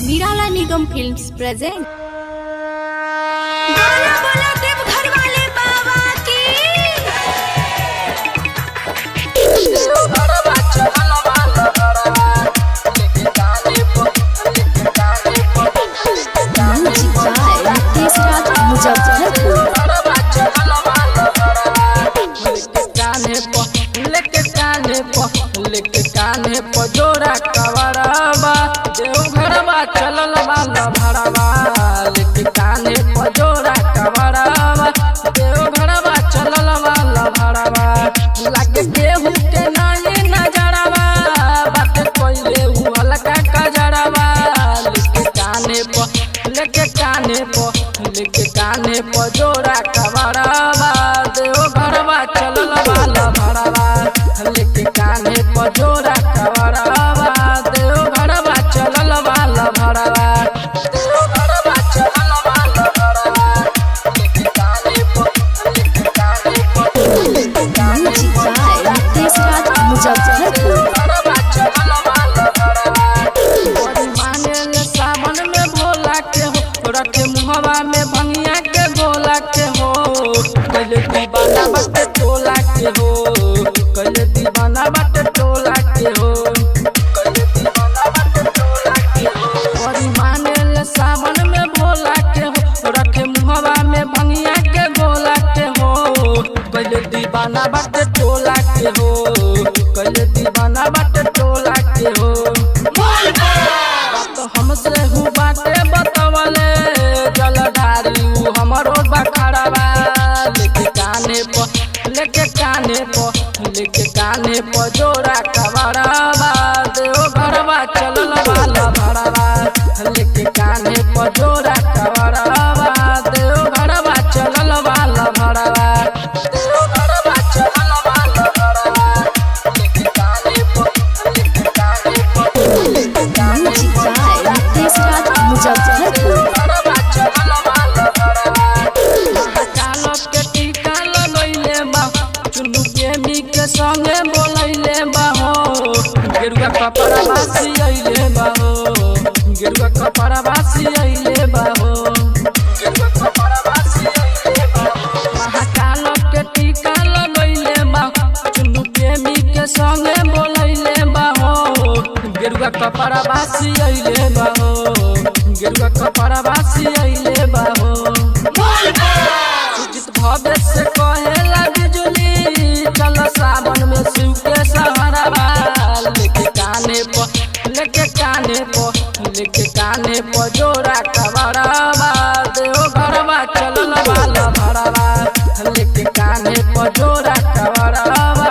निराला निगम films present. लेके कान्हे पर जोड़ा कवरवा देवघरवा चलल वाला भरवा। लेके कान्हे पर जोड़ा कवरवा देवघरवा चलल वाला भरवा। लागे केहू के नानी नजरवा बात कोइले हल्का कजरवा। लेके कान्हे पर जोड़ा कवरवा देवघरवा चलल वाला भरवा। लेके कान्हे पर जोड़ा कवरवा देवघरवा चलल वाला भरवा। देवघरवा चलल वाला भरवा। लेके कान्हे पर देवघरवा चलल वाला भरवा। बड़ी मानेले सावन में भोला के हो रखे मुहवा में भंगिया के गोला के हो। कल दीवाना बटे टोला के हो कल दीवाना बटे टोला के हो। बड़ी मानेले सावन में भोला के हो रखे मुहवा में भंगिया के गोला के हो। कल दीवाना बटे टोला के हो कल दीवाना बटे टोला के हो। बात हमसे हु बाटे बतवले जलधारी हमरो बखरवा। लेके कान्हे पर जोड़ा कवरवा देवघरवा चलल वाला भरवा। लेके कान्हे पर जोड़ा कवरवा देवघरवा चलल वाला भरवा। देवघरवा चलल वाला भरवा। लेके कान्हे पर संगे बोलैले बाहो गेरुआ कपड़ा बासी अइले बाहो गेरुआ कपड़ा बासी अइले बाहो गेरुआ कपड़ा बासी अइले बाहो। महाकाल के टीका लगैले बाहो चुन्नू प्रेमी के संगे बोलैले बाहो गेरुआ कपड़ा बासी अइले बाहो गेरुआ कपड़ा बासी अइले बाहो। सुजित भव्य से कहेला बिजुली चल सावन में शिव के सहारवा। लेके कान्हे पर जोड़ा कवरवा देवघरवा चलल वाला भरवा। लेके कान्हे पर जोड़ा कवरवा